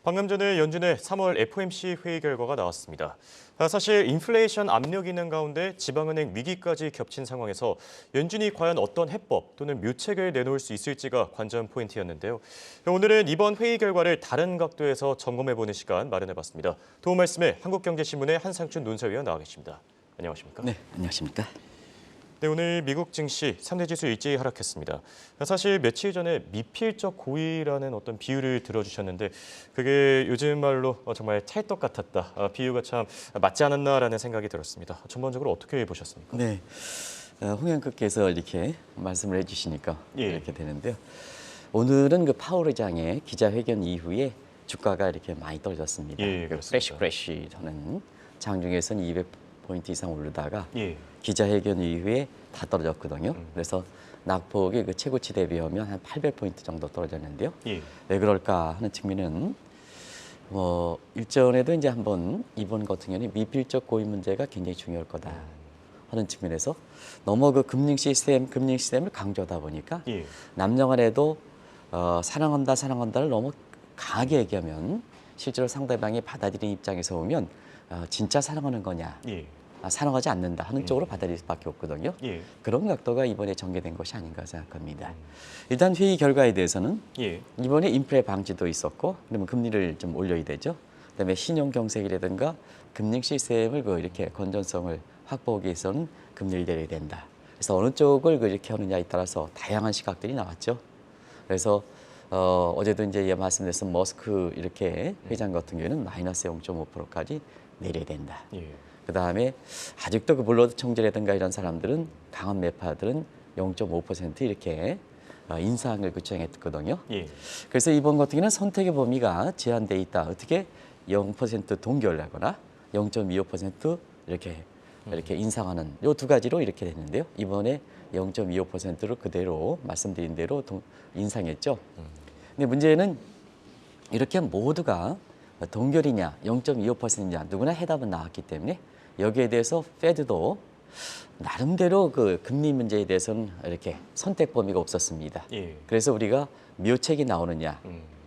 방금 전에 연준의 3월 FOMC 회의 결과가 나왔습니다. 사실 인플레이션 압력이 있는 가운데 지방은행 위기까지 겹친 상황에서 연준이 과연 어떤 해법 또는 묘책을 내놓을 수 있을지가 관전 포인트였는데요. 오늘은 이번 회의 결과를 다른 각도에서 점검해보는 시간 마련해봤습니다. 도움 말씀에 한국경제신문의 한상춘 논설위원 나와 계십니다. 안녕하십니까? 네, 안녕하십니까? 네, 오늘 미국 증시 3대 지수 일제히 하락했습니다. 사실 며칠 전에 미필적 고의라는 어떤 비유를 들어주셨는데 그게 요즘 말로 정말 찰떡 같았다. 비유가 참 맞지 않았나라는 생각이 들었습니다. 전반적으로 어떻게 보셨습니까? 네, 홍영국께서 이렇게 말씀을 해주시니까 예. 이렇게 되는데요. 오늘은 그 파월 의장의 기자회견 이후에 주가가 이렇게 많이 떨어졌습니다. 예, 그렇습니다. 크래시 하는 장중에서는 200포인트 이상 오르다가 예. 기자회견 이후에 다 떨어졌거든요. 그래서 낙폭이 그 최고치 대비하면 한 800포인트 정도 떨어졌는데요. 예. 왜 그럴까 하는 측면은 일전에도 이제 한번 이번 같은 경우는 미필적 고의 문제가 굉장히 중요할 거다 하는 측면에서 너무 그 금융 시스템을 강조하다 보니까 예. 남녀간에도 사랑한다를 너무 강하게 얘기하면 실제로 상대방이 받아들이는 입장에서 보면 진짜 사랑하는 거냐, 예. 사랑하지 않는다 하는 쪽으로 받아들일 수밖에 없거든요. 예. 그런 각도가 이번에 전개된 것이 아닌가 생각합니다. 일단 회의 결과에 대해서는 예. 이번에 인플레 방지도 있었고, 그러면 금리를 좀 올려야 되죠. 그다음에 신용 경색이라든가 금융 시스템을 이렇게 건전성을 확보하기 위해서는 금리를 내려야 된다. 그래서 어느 쪽을 이렇게 하느냐에 따라서 다양한 시각들이 나왔죠. 그래서 어제도 이제 말씀드렸던 머스크 이렇게 회장 같은 경우에는 마이너스 0.5%까지 내려야 된다. 예. 그다음에 아직도 그 블러드 총재라든가 이런 사람들은 강한 매파들은 0.5% 이렇게 인상을 주장했거든요. 예. 그래서 이번 같은 경우는 선택의 범위가 제한돼 있다. 어떻게 0% 동결하거나 0.25% 이렇게 인상하는 이 두 가지로 이렇게 됐는데요. 이번에 0.25%로 그대로 말씀드린 대로 인상했죠. 근데 문제는 이렇게 모두가 동결이냐 0.25%냐 누구나 해답은 나왔기 때문에 여기에 대해서 페드도 나름대로 그 금리 문제에 대해서는 이렇게 선택 범위가 없었습니다. 예. 그래서 우리가 묘책이 나오느냐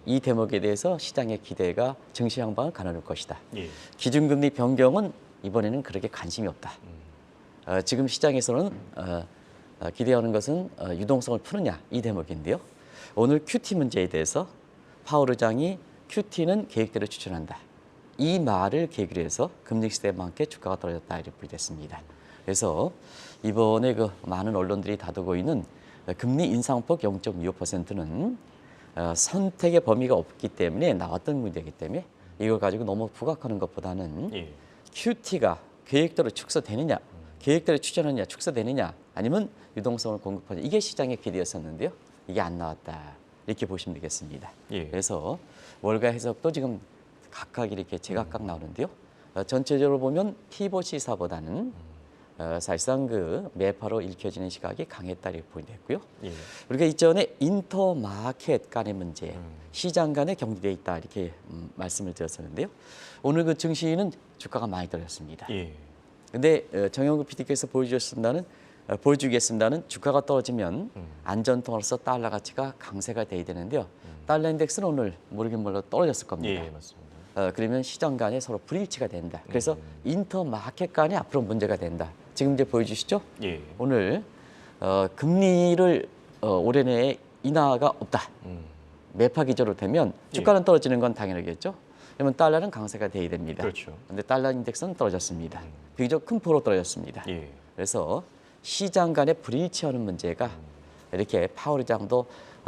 이 대목에 대해서 시장의 기대가 증시 향방을 가누는 것이다. 예. 기준금리 변경은 이번에는 그렇게 관심이 없다. 지금 시장에서는 기대하는 것은 유동성을 푸느냐 이 대목인데요. 오늘 QT 문제에 대해서 파월 의장이 QT는 계획대로 추진한다. 이 말을 계기로 해서 금리 시대와 함께 주가가 떨어졌다 이렇게 됐습니다. 그래서 이번에 그 많은 언론들이 다투고 있는 금리 인상폭 0.25%는 선택의 범위가 없기 때문에 나왔던 문제이기 때문에 이걸 가지고 너무 부각하는 것보다는 예. QT가 계획대로 축소되느냐, 계획대로 추진하느냐, 축소되느냐, 아니면 유동성을 공급하느냐 이게 시장의 기대였었는데요. 이게 안 나왔다 이렇게 보시면 되겠습니다. 예. 그래서 월가 해석도 지금 각각 이렇게 제각각 나오는데요. 전체적으로 보면 피벗 시사보다는 사실상 그 매파로 읽혀지는 시각이 강했다 이렇게 보이고요. 예. 우리가 이전에 인터마켓 간의 문제, 시장 간에 경직돼 있다 이렇게 말씀을 드렸었는데요. 오늘 그 증시는 주가가 많이 떨어졌습니다. 예. 근데 정영국 PD께서 보여주겠습니다는 주가가 떨어지면 안전통화로서 달러 가치가 강세가 돼야 되는데요. 달러 인덱스는 오늘 모르긴 몰라 떨어졌을 겁니다. 예, 맞습니다. 그러면 시장 간에 서로 불일치가 된다. 그래서 인터마켓 간에 앞으로 문제가 된다. 지금 이제 보여주시죠? 예. 오늘 금리를 올해 내에 인하가 없다. 매파 기조로 되면 주가는 떨어지는 건 당연하겠죠. 그러면 달러는 강세가 돼야 됩니다. 그렇죠. 그런데 달러 인덱스는 떨어졌습니다. 비교적 큰 폭으로 떨어졌습니다. 예. 그래서 시장 간에 불일치하는 문제가 이렇게 파월 의장도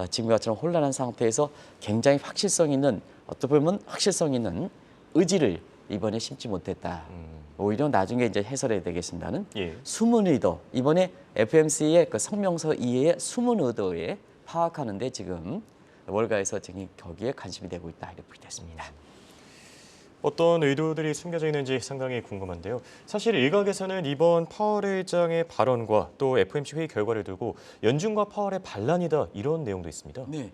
지금과처럼 혼란한 상태에서 굉장히 확실성 있는 어떻게 보면 확실성 있는 의지를 이번에 심지 못했다. 오히려 나중에 이제 해설해야 되겠습니다는 예. 숨은 의도 이번에 FOMC의 그 성명서 이해의 숨은 의도에 파악하는데 지금 월가에서 지금 거기에 관심이 되고 있다 이렇게 됐습니다. 어떤 의도들이 숨겨져 있는지 상당히 궁금한데요. 사실 일각에서는 이번 파월 의장의 발언과 또 FOMC 회의 결과를 두고 연준과 파월의 반란이다 이런 내용도 있습니다. 네,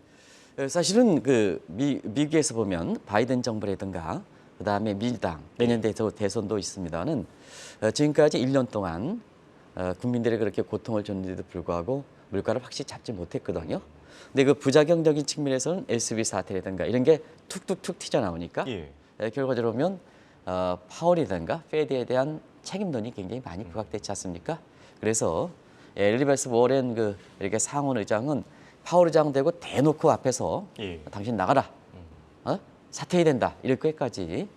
사실은 그 미국에서 보면 바이든 정부라든가 그다음에 민주당 내년 대선도 있습니다는 지금까지 1년 동안 국민들이 그렇게 고통을 줬는데도 불구하고 물가를 확실히 잡지 못했거든요. 근데 그 부작용적인 측면에서는 SB 사태라든가 이런 게 툭툭툭 튀어나오니까 예. 결과적으로 보면 파월이든가 페드에 대한 책임론이 굉장히 많이 부각되지 않습니까? 그래서 엘리베스 워렌 이렇게 상원 의장은 파월 의장 되고 대놓고 앞에서 예. 당신 나가라, 사퇴해야 된다 이렇게까지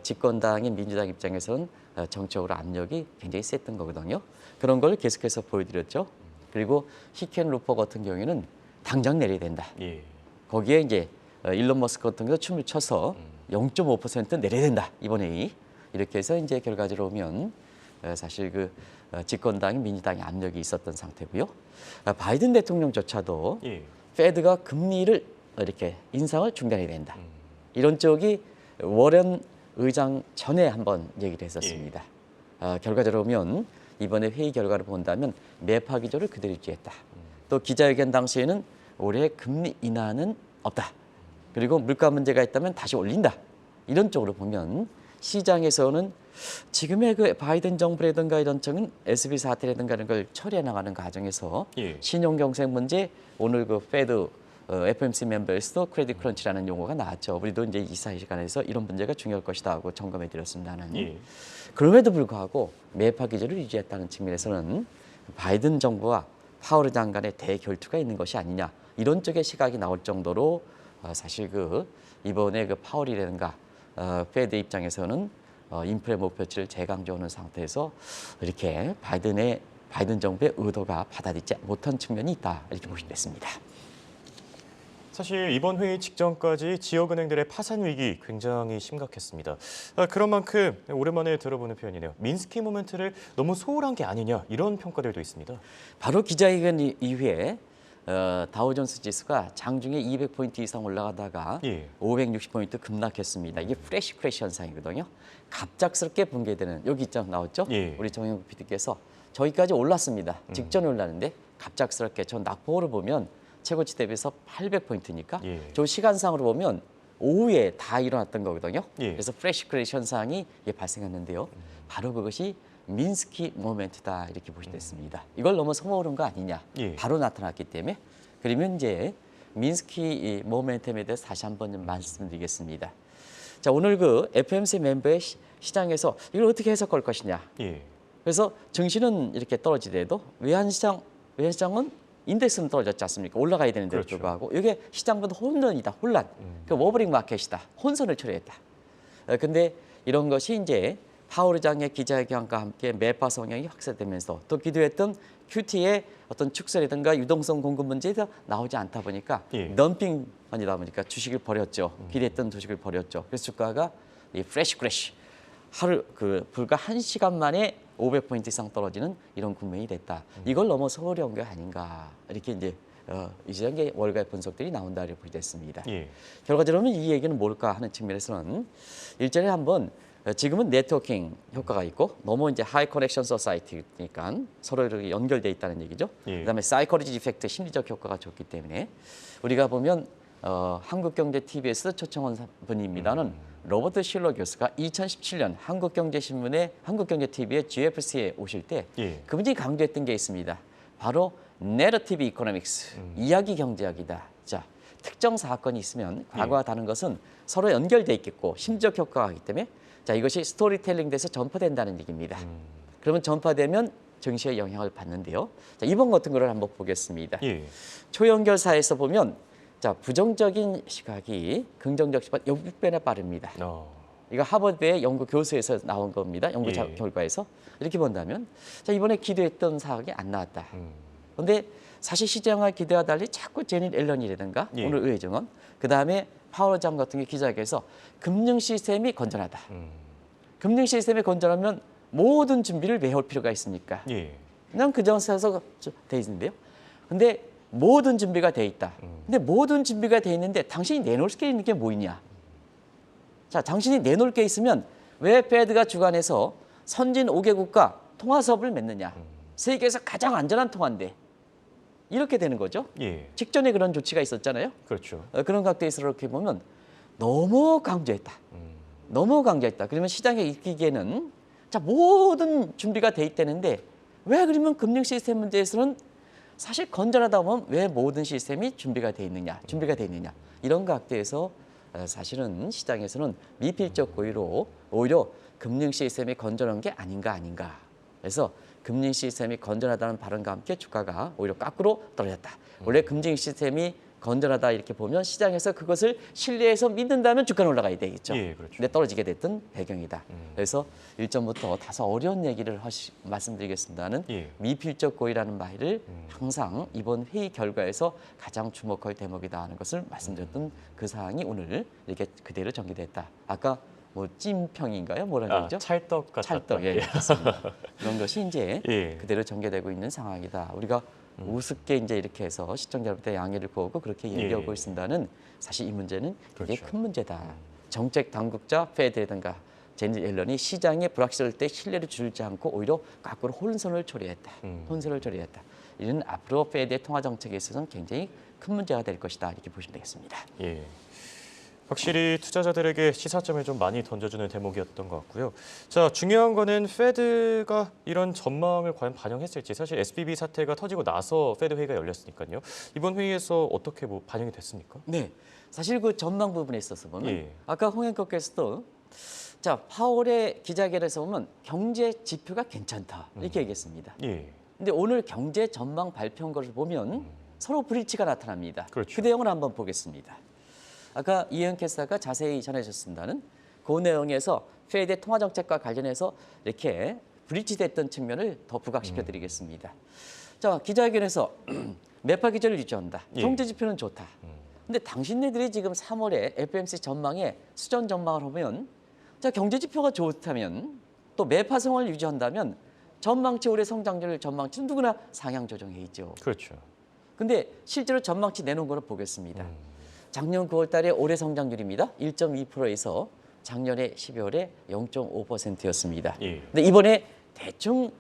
집권당인 민주당 입장에서는 정적으로 압력이 굉장히 셌던 거거든요. 그런 걸 계속해서 보여드렸죠. 그리고 히켄 루퍼 같은 경우에는 당장 내려야 된다. 예. 거기에 이제 일론 머스크 같은 경우도 춤을 춰서 0.5% 내려야 된다 이번에 이렇게 해서 이제 결과적으로 보면 사실 집권당인 민주당의 압력이 있었던 상태고요. 바이든 대통령조차도 예. 페드가 금리를 이렇게 인상을 중단해야 된다. 이런 쪽이 워렌 의장 전에 한번 얘기를 했었습니다. 결과적으로 보면 이번에 회의 결과를 본다면 매파 기조를 그대로 유지했다. 또 기자회견 당시에는 올해 금리 인하는 없다. 그리고 물가 문제가 있다면 다시 올린다. 이런 쪽으로 보면 시장에서는 지금의 바이든 정부라든가 이런 쪽은 SB 사태라든가 이런 걸 처리해 나가는 과정에서 예. 신용 경색 문제, 오늘 페드 FOMC 멤버에서도 크레딧 크런치라는 용어가 나왔죠. 우리도 이제 이사 시간에서 이런 문제가 중요할 것이다 하고 점검해 드렸습니다는. 예. 그럼에도 불구하고 매파 기조를 유지했다는 측면에서는 바이든 정부와 파월 의장 간의 대결투가 있는 것이 아니냐 이런 쪽의 시각이 나올 정도로 사실 이번에 파월이라든가 페드 입장에서는 인플레 목표치를 재강조하는 상태에서 이렇게 바이든 정부의 의도가 받아들이지 못한 측면이 있다 이렇게 보시면 됐습니다. 사실 이번 회의 직전까지 지역은행들의 파산 위기 굉장히 심각했습니다. 그런 만큼 오랜만에 들어보는 표현이네요. 민스키 모멘트를 너무 소홀한 게 아니냐 이런 평가들도 있습니다. 바로 기자회견 이후에 다우존스 지수가 장중에 200포인트 이상 올라가다가 예. 560포인트 급락했습니다. 이게 프레시 크래시 현상이거든요. 갑작스럽게 붕괴되는 여기 있죠 나왔죠? 예. 우리 정영국 PD께서 저기까지 올랐습니다. 직전에 올랐는데 갑작스럽게 저 낙폭으로 보면 최고치 대비해서 800포인트니까 예. 저 시간상으로 보면 오후에 다 일어났던 거거든요. 예. 그래서 프레시 크래시 현상이 발생했는데요. 바로 그것이 민스키 모멘트다 이렇게 보시면 됐습니다. 이걸 너무 소모하는 거 아니냐. 예. 바로 나타났기 때문에 그러면 이제 민스키 모멘텀에 대해서 다시 한번 좀 말씀드리겠습니다. 자 오늘 FOMC 멤버의 시장에서 이걸 어떻게 해석할 것이냐. 예. 그래서 증시는 이렇게 떨어지더라도 외환시장은 인덱스는 떨어졌지 않습니까? 올라가야 되는데도 그렇죠. 불구하고 이게 시장보다 혼돈이다, 혼란. 그 워버링 마켓이다, 혼선을 초래했다. 근데 이런 것이 이제 파월 의장의 기자회견과 함께 매파 성향이 확산되면서 또 기대했던 QT의 어떤 축소라든가 유동성 공급 문제에서 나오지 않다 보니까 예. 덤핑만이다 보니까 주식을 버렸죠. 기대했던 주식을 버렸죠. 그래서 주가가 이 프레시 크래시 하루 불과 1시간 만에 500포인트 이상 떨어지는 이런 국면이 됐다. 이걸 너무 소홀히 한 게 아닌가 이렇게 이제 이제 월가의 분석들이 나온다 이렇게 보겠습니다. 예. 결과적으로 이 얘기는 뭘까 하는 측면에서는 일전에 한번 지금은 네트워킹 효과가 있고 너무 이제 하이 커넥션 소사이티니까 서로 이렇게 연결돼 있다는 얘기죠. 예. 그다음에 사이코로지 이펙트 심리적 효과가 좋기 때문에 우리가 보면 한국경제TV에서 초청한 분입니다는 로버트 실러 교수가 2017년 한국경제TV의 GFC에 오실 때 예. 그분이 강조했던 게 있습니다. 바로 내러티브 이코노믹스, 이야기 경제학이다. 자, 특정 사건이 있으면 과거와 다른 것은 서로 연결돼 있겠고 심리적 효과가 있기 때문에 자 이것이 스토리텔링 돼서 전파된다는 얘기입니다. 그러면 전파되면 증시에 영향을 받는데요. 자, 이번 같은 거를 한번 보겠습니다. 예. 초연결사에서 보면 자 부정적인 시각이 긍정적 시각 6배나 빠릅니다. 이거 하버드의 연구 교수에서 나온 겁니다. 연구 예. 결과에서 이렇게 본다면 자 이번에 기대했던 사항이 안 나왔다. 그런데 사실 시장과 기대와 달리 자꾸 제닛 앨런이라든가 예. 오늘 의회 증언 그다음에 파월 의장 같은 게 기자회견에서 금융 시스템이 건전하다. 금융 시스템이 건전하면 모든 준비를 왜 할 필요가 있습니까? 예. 그냥 그 정서에서 돼 있는데요. 근데 모든 준비가 돼 있다. 근데 모든 준비가 돼 있는데 당신이 내놓을 게 있는 게 뭐 있냐? 자, 당신이 내놓을 게 있으면 왜 페드가 주관해서 선진 5개국과 통화 사업을 맺느냐? 세계에서 가장 안전한 통화인데 이렇게 되는 거죠. 예. 직전에 그런 조치가 있었잖아요. 그렇죠. 그런 각도에서 이렇게 보면 너무 강조했다. 너무 강조했다. 그러면 시장에 익히기에는 자 모든 준비가 돼 있다는데 왜 그러면 금융 시스템 문제에서는 사실 건전하다 보면 왜 모든 시스템이 준비가 돼 있느냐, 이런 각도에서 사실은 시장에서는 미필적 고의로 오히려 금융 시스템이 건전한 게 아닌가. 그래서 금융 시스템이 건전하다는 발언과 함께 주가가 오히려 거꾸로 떨어졌다. 원래 금융 시스템이 건전하다 이렇게 보면 시장에서 그것을 신뢰해서 믿는다면 주가는 올라가야 되겠죠. 예, 그렇죠. 근데 떨어지게 됐던 배경이다. 그래서 일전부터 다소 어려운 얘기를 말씀드리겠습니다는 예. 미필적 고의라는 말을 항상 이번 회의 결과에서 가장 주목할 대목이다 하는 것을 말씀드렸던 그 사항이 오늘 이렇게 그대로 전개됐다. 아까 뭐 찜평인가요? 뭐라는 얘기죠? 찰떡 같았다. 찰떡, 예, 그렇습니다. 이런 것이 이제 예. 그대로 전개되고 있는 상황이다. 우리가 우습게 이제 이렇게 해서 시청자 여러분들 양해를 구하고 그렇게 얘기하고 예. 있습니다는 사실 이 문제는 굉장히 그렇죠. 큰 문제다. 정책 당국자 페드라든가 제니 옐런이 시장에 불확실할 때 신뢰를 주지 않고 오히려 거꾸로 혼선을 초래했다. 이는 앞으로 페드의 통화 정책에 있어서는 굉장히 큰 문제가 될 것이다. 이렇게 보시면 되겠습니다. 예. 확실히 투자자들에게 시사점을 좀 많이 던져주는 대목이었던 것 같고요. 자, 중요한 거는 페드가 이런 전망을 과연 반영했을지. 사실 SVB 사태가 터지고 나서 페드 회의가 열렸으니까요. 이번 회의에서 어떻게 뭐 반영이 됐습니까? 네, 사실 그 전망 부분에 있어서 보면 예. 아까 홍영국께서도 자 파월의 기자회견에서 보면 경제 지표가 괜찮다 이렇게 얘기했습니다. 예. 근데 오늘 경제 전망 발표한 것을 보면 서로 불일치가 나타납니다. 그렇죠. 그 내용을 한번 보겠습니다. 아까 이현 캐스터가 자세히 전해주셨습니다는 그 내용에서 페드 통화 정책과 관련해서 이렇게 불일치됐던 측면을 더 부각시켜 드리겠습니다. 자 기자회견에서 매파 기조를 유지한다. 예. 경제 지표는 좋다. 근데 당신네들이 지금 3월에 FOMC 전망에 수정 전망을 하면 자 경제 지표가 좋다면 또 매파 성을 유지한다면 전망치 올해 성장률 전망치는 누구나 상향 조정해 있죠. 그렇죠. 근데 실제로 전망치 내놓은 거를 보겠습니다. 작년 9월 달에 올해 성장률입니다. 1.2%에서 작년에 12월에 0.5%였습니다. 예. 근데 이번에 대충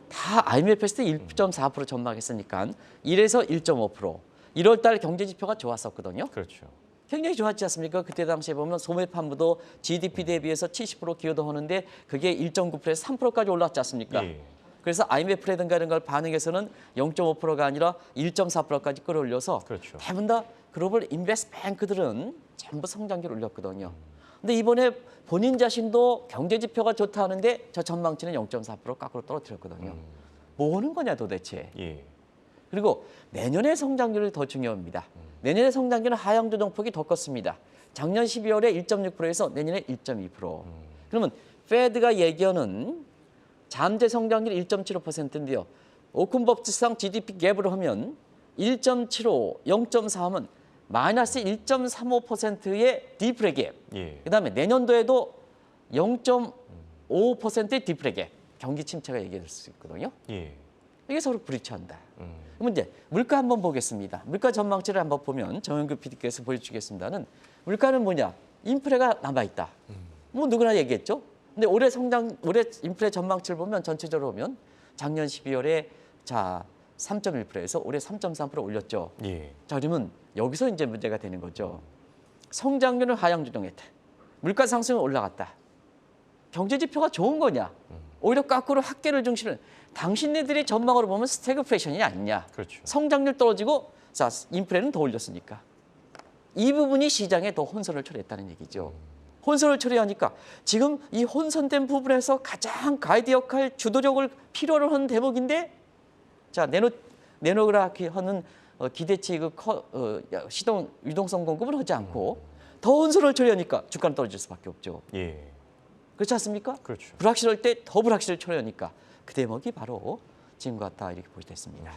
다 IMF 했을 때 1.4% 전망했으니까 1에서 1.5%. 1월 달 경제 지표가 좋았었거든요. 그렇죠. 굉장히 좋았지 않습니까? 그때 당시에 보면 소매 판부도 GDP 대비해서 70% 기여도 하는데 그게 1.9%에서 3%까지 올랐지 않습니까? 예. 그래서 IMF라든가 이런 걸 반응해서는 0.5%가 아니라 1.4%까지 끌어올려서 그렇죠. 대부분 다 글로벌 인베스트뱅크들은 전부 성장률을 올렸거든요. 근데 이번에 본인 자신도 경제 지표가 좋다 하는데 저 전망치는 0.4% 거꾸로 떨어뜨렸거든요. 뭐 하는 거냐 도대체. 예. 그리고 내년의 성장률이 더 중요합니다. 내년의 성장률은 하향 조정폭이 더 컸습니다. 작년 12월에 1.6%에서 내년에 1.2%. 그러면 페드가 얘기하는 잠재 성장률 1.75%인데요. 오쿤법칙상 GDP 갭으로 하면 1.75, 0.4면 마이너스 1.35%의 디프레 갭. 예. 그다음에 내년도에도 0.5%의 디프레 갭. 경기 침체가 얘기될 수 있거든요. 예. 이게 서로 불일치한다. 그러면 이제 물가 한번 보겠습니다. 물가 전망치를 한번 보면 정영규 PD께서 보여주겠습니다는 물가는 뭐냐? 인플레가 남아있다. 뭐 누구나 얘기했죠. 근데 올해 인플레 전망치를 보면 전체적으로 보면 작년 12월에 자 3.1%에서 올해 3.3% 올렸죠. 예. 자 그러면 여기서 이제 문제가 되는 거죠. 성장률은 하향 조정했다. 물가 상승은 올라갔다. 경제 지표가 좋은 거냐? 오히려 거꾸로 학계를 중심으로 당신네들이 전망으로 보면 스태그플레이션이 아니냐. 그렇죠. 성장률 떨어지고 자 인플레는 더 올렸으니까. 이 부분이 시장에 더 혼선을 초래했다는 얘기죠. 혼선을 초래하니까 지금 이 혼선된 부분에서 가장 가이드 역할 주도력을 필요로 하는 대목인데 자 네노그라피 하는 기대치 시동 유동성 공급을 하지 않고 더 혼선을 초래하니까 주가는 떨어질 수밖에 없죠. 예. 그렇지 않습니까? 그렇죠. 불확실할 때 더 불확실을 초래하니까 그 대목이 바로 지금과 같다 이렇게 보시면 됐습니다.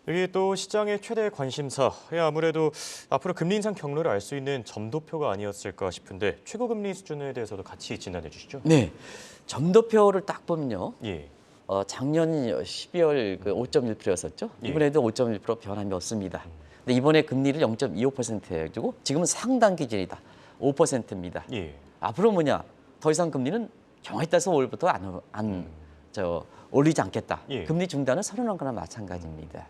여기 또 시장의 최대 관심사, 아무래도 앞으로 금리 인상 경로를 알 수 있는 점도표가 아니었을까 싶은데 최고 금리 수준에 대해서도 같이 진단해 주시죠. 네, 점도표를 딱 보면요. 예. 작년 12월 그 5.1%였었죠. 예. 이번에도 5.1% 변함이 없습니다. 근데 이번에 금리를 0.25% 해가지고 지금은 상당 기준이다. 5%입니다. 예. 앞으로 뭐냐? 더 이상 금리는 경우에 따라서 올부터 올리지 않겠다. 예. 금리 중단은 선언한 거나 마찬가지입니다.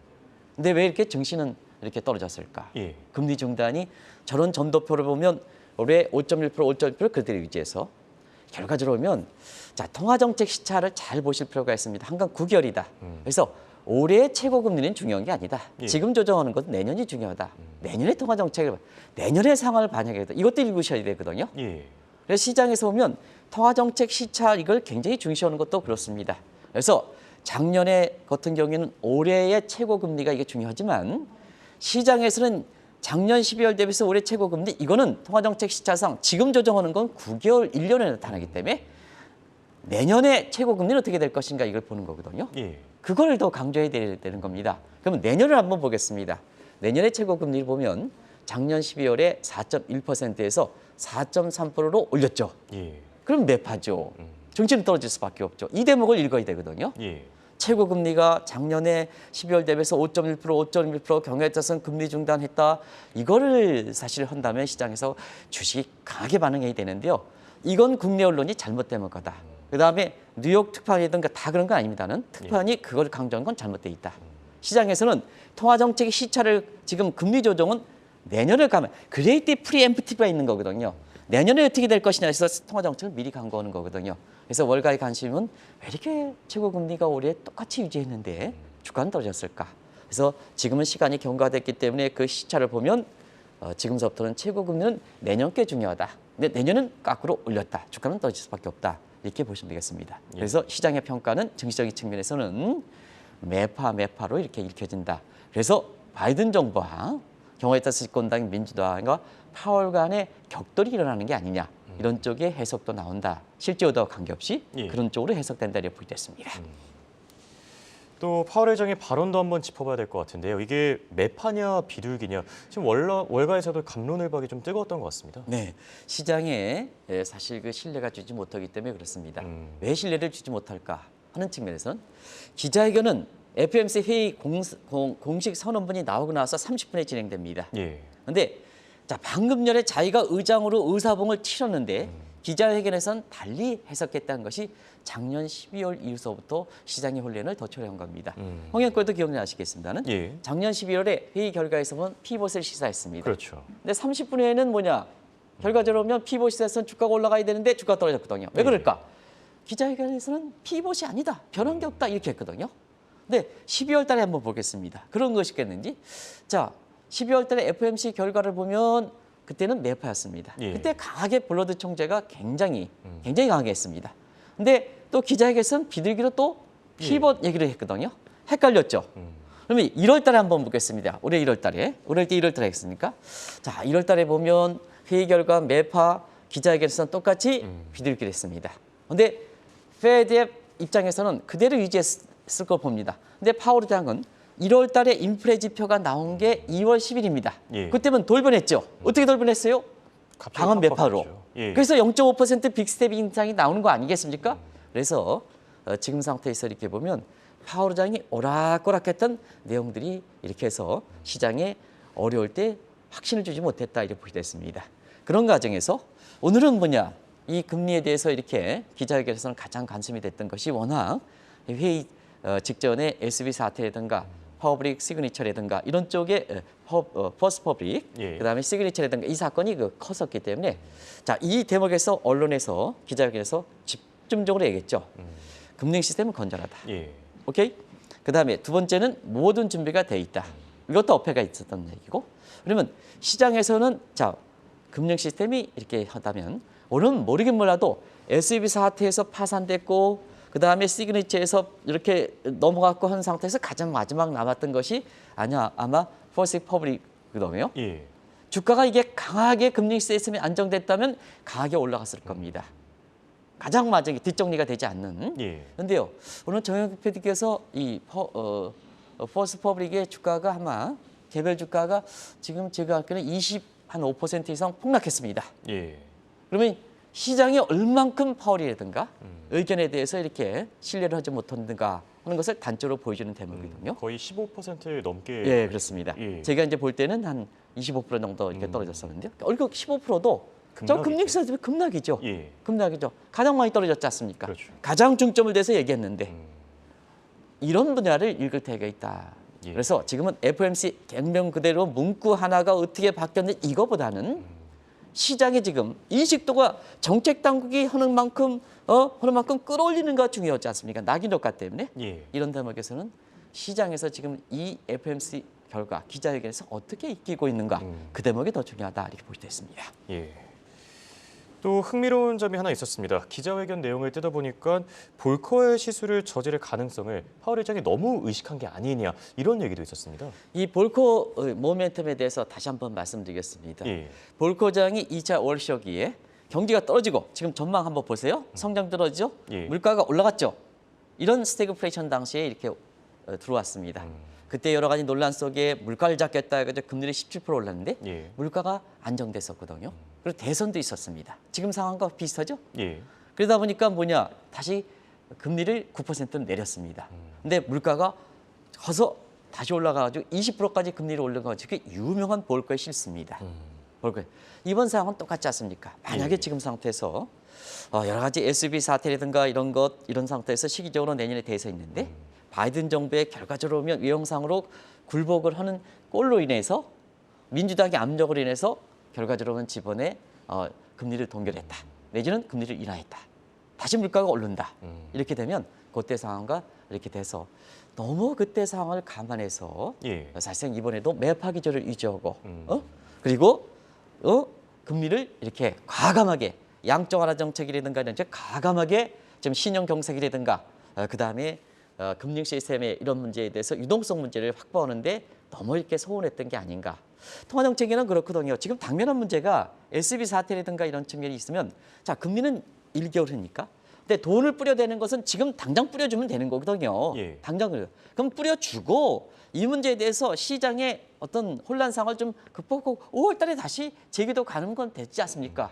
근데 왜 이렇게 증시는 이렇게 떨어졌을까? 예. 금리 중단이 저런 전도표를 보면 올해 5.1%, 5.1% 그대로 유지해서 결과적으로 보면 자 통화정책 시차를 잘 보실 필요가 있습니다. 한간 9개월이다. 그래서 올해의 최고 금리는 중요한 게 아니다. 예. 지금 조정하는 것은 내년이 중요하다. 내년의 통화정책을 내년의 상황을 반영해야 이것도 읽으셔야 되거든요. 예. 그래서 시장에서 보면 통화정책 시차 이걸 굉장히 중시하는 것도 그렇습니다. 그래서 작년에 같은 경우에는 올해의 최고 금리가 이게 중요하지만 시장에서는 작년 12월 대비해서 올해 최고 금리 이거는 통화정책 시차상 지금 조정하는 건 9개월, 1년에 나타나기 때문에 내년에 최고 금리는 어떻게 될 것인가 이걸 보는 거거든요. 예. 그걸 더 강조해야 되는 겁니다. 그러면 내년을 한번 보겠습니다. 내년의 최고 금리를 보면 작년 12월에 4.1%에서 4.3%로 올렸죠. 예. 그럼 매파죠. 정치는 떨어질 수밖에 없죠. 이 대목을 읽어야 되거든요. 예. 최고 금리가 작년에 12월 대비해서 5.1%, 5.1% 경우에 따라서는 금리 중단했다. 이거를 사실 한다면 시장에서 주식이 강하게 반응해야 되는데요. 이건 국내 언론이 잘못된 거다. 그다음에 뉴욕 특파원이든가 다 그런 건 아닙니다는 특파원이 그걸 강조한 건 잘못돼 있다. 시장에서는 통화정책의 시차를 지금 금리 조정은 내년을 가면 그레이트 프리엠프티브가 있는 거거든요. 내년에 어떻게 될 것이냐 해서 통화정책을 미리 강구하는 거거든요. 그래서 월가의 관심은 왜 이렇게 최고 금리가 올해 똑같이 유지했는데 주가는 떨어졌을까? 그래서 지금은 시간이 경과됐기 때문에 그 시차를 보면 지금서부터는 최고 금리는 내년께 중요하다. 근데 내년은 거꾸로 올렸다. 주가는 떨어질 수밖에 없다. 이렇게 보시면 되겠습니다. 그래서 시장의 평가는 정치적인 측면에서는 매파로 이렇게 읽혀진다. 그래서 바이든 정부와 경우에 따라서 집권당 민주당과 파월 간의 격돌이 일어나는 게 아니냐. 이런 쪽의 해석도 나온다. 실제와도 관계없이 예. 그런 쪽으로 해석된다 이렇게 보겠습니다. 또 파월 회장의 발언도 한번 짚어봐야 될 것 같은데요. 이게 매파냐 비둘기냐. 지금 월가에서도 갑론을박이 좀 뜨거웠던 것 같습니다. 네, 시장에 사실 그 신뢰가 주지 못하기 때문에 그렇습니다. 왜 신뢰를 주지 못할까 하는 측면에서는 기자회견은 FOMC 회의 공식 선언문이 나오고 나서 30분에 진행됩니다. 예. 그런데 자 방금 전에 자기가 의장으로 의사봉을 치렀는데 기자회견에서는 달리 해석했다는 것이 작년 12월 이후서부터 시장의 혼란을 더 초래한 겁니다. 홍영권도 기억나시겠습니다는 예. 작년 12월에 회의 결과에서 보면 피봇을 시사했습니다. 그렇죠. 근데 30분 후에는 뭐냐? 결과적으로 보면 피봇이 돼서는 주가가 올라가야 되는데 주가가 떨어졌거든요. 왜 그럴까? 기자회견에서는 피봇이 아니다. 변한 게 없다. 이렇게 했거든요. 근데 12월 달에 한번 보겠습니다. 그런 것이겠는지. 자, 12월 달에 FOMC 결과를 보면 그때는 매파였습니다. 예. 그때 강하게 블러드 총재가 굉장히 강하게 했습니다. 근데 또 기자회견에서는 비둘기로 또 피벗 얘기를 했거든요. 헷갈렸죠. 그러면 1월 달에 한번 보겠습니다. 올해 1월 달에. 올해 1월 달에 했으니까. 자, 1월 달에 보면 회의 결과 매파 기자회견에서는 똑같이 비둘기를 했습니다. 근데 페드의 입장에서는 그대로 유지했을 걸 봅니다. 근데 파월 의장은 1월 달에 인플레 지표가 나온 게 2월 10일입니다. 예. 그때면 돌변했죠. 어떻게 돌변했어요? 갑자기 강한 매파로. 빡빡했죠. 예. 그래서 0.5% 빅스텝 인상이 나오는 거 아니겠습니까? 그래서 지금 상태에서 이렇게 보면 파월 의장이 오락가락했던 내용들이 이렇게 해서 시장에 어려울 때 확신을 주지 못했다 이렇게 보게 됐습니다. 그런 과정에서 오늘은 뭐냐? 이 금리에 대해서 이렇게 기자회견에서는 가장 관심이 됐던 것이 워낙 회의 직전에 SB 사태라든가 퍼블릭 시그니처라든가 이런 쪽에 퍼스트 퍼블릭 예. 그다음에 시그니처라든가 이 사건이 컸었기 때문에 자, 이 대목에서 언론에서 기자회견에서 집중적으로 얘기했죠. 금융 시스템은 건전하다. 예. 오케이? 그다음에 두 번째는 모든 준비가 돼 있다. 이것도 어폐가 있었던 얘기고. 그러면 시장에서는 자, 금융 시스템이 이렇게 하다면 오늘은 모르긴 몰라도 SVB 사태에서 파산됐고 그다음에 시그니처에서 이렇게 넘어갔고 한 상태에서 가장 마지막 남았던 것이 아마 퍼스트 퍼블릭이거든요. 예. 주가가 이게 강하게 금융 시스템이 안정됐다면 강하게 올라갔을 겁니다. 가장 마지막에 뒷정리가 되지 않는. 예. 그런데요, 오늘 정영국 PD께서 이 퍼스트 퍼블릭의 주가가 아마 개별 주가가 지금 제가 알기로는 25% 이상 폭락했습니다. 예. 그러면 시장이 얼만큼 파월이라든가 의견에 대해서 이렇게 신뢰를 하지 못한가 하는 것을 단적으로 보여주는 대목이거든요. 거의 15% 넘게. 예, 그렇습니다. 예. 제가 이제 볼 때는 한 25% 정도 이렇게 떨어졌었는데요. 얼굴 15%도 저 급락이죠. 금융 시스템이 급락이죠. 예. 급락이죠. 가장 많이 떨어졌지 않습니까? 그렇죠. 가장 중점을 대서 얘기했는데 이런 분야를 읽을 때가 있다. 예. 그래서 지금은 FOMC 갱명 그대로 문구 하나가 어떻게 바뀌었는지 이거보다는 시장에 지금 인식도가 정책 당국이 하는 만큼 끌어올리는가 중요하지 않습니까? 낙인 효과 때문에 예. 이런 대목에서는 시장에서 지금 이 FOMC 결과 기자회견에서 어떻게 익히고 있는가 그 대목이 더 중요하다 이렇게 볼 수 있습니다. 예. 또 흥미로운 점이 하나 있었습니다. 기자회견 내용을 뜯어보니까 볼커의 시술을 저지를 가능성을 파월 의장이 너무 의식한 게 아니냐 이런 얘기도 있었습니다. 이 볼커 모멘텀에 대해서 다시 한번 말씀드리겠습니다. 예. 볼커장이 2차 월쇼기에 경기가 떨어지고 지금 전망 한번 보세요. 성장 떨어지죠? 예. 물가가 올라갔죠? 이런 스태그플레이션 당시에 이렇게 들어왔습니다. 그때 여러 가지 논란 속에 물가를 잡겠다 해가지고 금리를 17% 올랐는데 예. 물가가 안정됐었거든요. 그리고 대선도 있었습니다. 지금 상황과 비슷하죠? 예. 그러다 보니까 뭐냐 다시 금리를 9% 내렸습니다. 근데 물가가 커서 다시 올라가가지고 20%까지 금리를 올려가지고 그게 유명한 볼거의 실수입니다. 볼거 이번 상황은 똑같지 않습니까? 만약에 예. 지금 상태에서 여러 가지 SB 사태라든가 이런 상태에서 시기적으로 내년에 대해서 있는데 바이든 정부의 결과적으로 보면 외형상으로 굴복을 하는 꼴로 인해서 민주당의 압력으로 인해서 결과적으로 보면 지번에 금리를 동결했다. 내지는 금리를 인하했다. 다시 물가가 오른다. 이렇게 되면 그때 상황과 이렇게 돼서 너무 그때 상황을 감안해서 예. 사실상 이번에도 매파 기조를 유지하고 그리고 금리를 이렇게 과감하게 양적 완화 정책이라든가 이런 과감하게 좀 신용 경색이라든가 그다음에 금융 시스템의 이런 문제에 대해서 유동성 문제를 확보하는데 너무 이렇게 소원했던 게 아닌가. 통화 정책에는 그렇거든요. 지금 당면한 문제가 SB 사태라든가 이런 측면이 있으면 자 금리는 1개월이니까. 근데 돈을 뿌려대는 것은 지금 당장 뿌려주면 되는 거거든요. 예. 당장 그럼 뿌려주고 이 문제에 대해서 시장의 어떤 혼란 상황을 좀 극복하고 5월 달에 다시 제기도 가는 건 됐지 않습니까?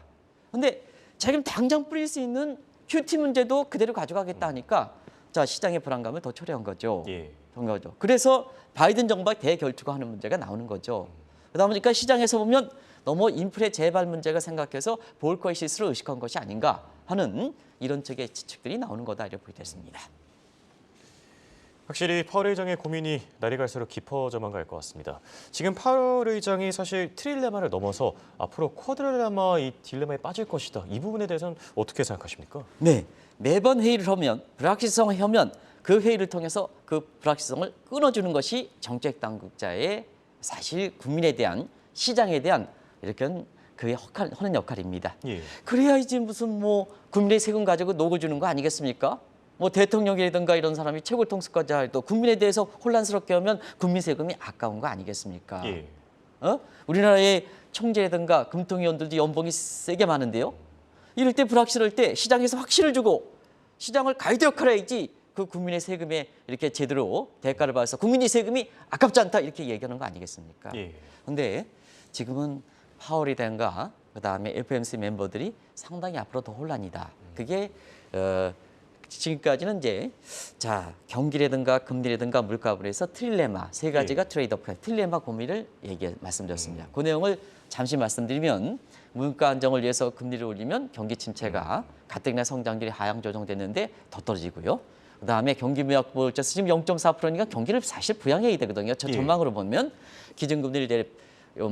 근데 지금 당장 뿌릴 수 있는 QT 문제도 그대로 가져가겠다 하니까 자 시장의 불안감을 더 초래한 거죠. 예. 그런 거죠. 그래서 바이든 정부가 대결투가 하는 문제가 나오는 거죠. 그러다 보니까 시장에서 보면 너무 인플레 재발 문제가 생각해서 볼거의 실수를 의식한 것이 아닌가 하는 이런 쪽의 추측들이 나오는 거다 이렇게 보게 됐습니다. 확실히 파월 의장의 고민이 날이 갈수록 깊어져만 갈 것 같습니다. 지금 파월 의장이 사실 트릴레마를 넘어서 앞으로 쿼드렐레마 이 딜레마에 빠질 것이다. 이 부분에 대해서는 어떻게 생각하십니까? 네, 매번 회의를 하면 불확실성을 하면 그 회의를 통해서 그 불확실성을 끊어주는 것이 정책 당국자의 사실 국민에 대한 시장에 대한 이렇게 그의 하는 역할입니다. 예. 그래야지 무슨 뭐 국민의 세금 가지고 녹여주는 거 아니겠습니까? 뭐 대통령이라든가 이런 사람이 최고 통수권자 할 때 국민에 대해서 혼란스럽게 하면 국민 세금이 아까운 거 아니겠습니까? 예. 우리나라의 총재라든가 금통위원들도 연봉이 세게 많은데요. 이럴 때 불확실할 때 시장에서 확신을 주고 시장을 가이드 역할을 해야지 그 국민의 세금에 이렇게 제대로 대가를 받아서 국민의 세금이 아깝지 않다 이렇게 얘기하는 거 아니겠습니까? 예. 근데 지금은 파월이든가 그다음에 FOMC 멤버들이 상당히 앞으로 더 혼란이다. 그게 지금까지는 이제 자 경기라든가 금리라든가 물가불에서 트릴레마 세 가지가 트레이드오프 트릴레마 고민을 말씀드렸습니다. 그 내용을 잠시 말씀드리면 물가 안정을 위해서 금리를 올리면 경기 침체가 가뜩이나 성장률이 하향 조정됐는데 더 떨어지고요. 그다음에 경기 무역 보호자수 지금 0.4%니까 경기를 사실 부양해야 되거든요. 저 전망으로 보면 기준금리를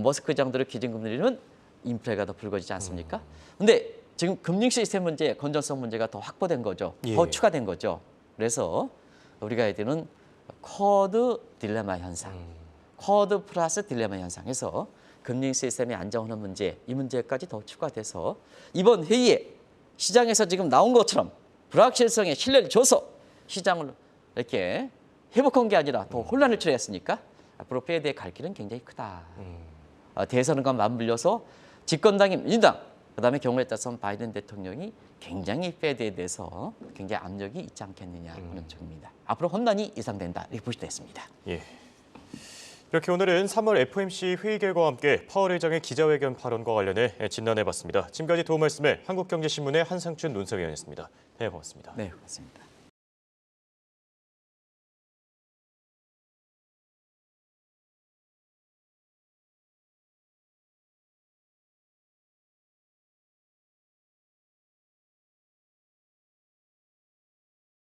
머스크 장도로 기준금리는 인플레가 더 불거지지 않습니까? 근데 지금 금융 시스템 문제, 건전성 문제가 더 확보된 거죠. 더 추가된 거죠. 그래서 우리가 해야 되는 쿼드 딜레마 현상, 쿼드 플러스 딜레마 현상에서 금융 시스템의 안정하는 문제, 이 문제까지 더 추가돼서 이번 회의에 시장에서 지금 나온 것처럼 불확실성에 신뢰를 줘서 시장을 이렇게 회복한 게 아니라 더 혼란을 초래했으니까 앞으로 페드의 갈 길은 굉장히 크다. 대선과 맞물려서 집권당인 민주당, 그다음에 경우에 따라서는 바이든 대통령이 굉장히 페드에 대해서 굉장히 압력이 있지 않겠느냐 하는 쪽입니다. 앞으로 혼란이 예상된다 이렇게 볼 수 있습니다. 예. 이렇게 오늘은 3월 FOMC 회의 결과와 함께 파월 의장의 기자회견 발언과 관련해 진단해봤습니다. 지금까지 도움 말씀에 한국경제신문의 한상춘 논설위원이었습니다. 네, 고맙습니다. 네, 고맙습니다.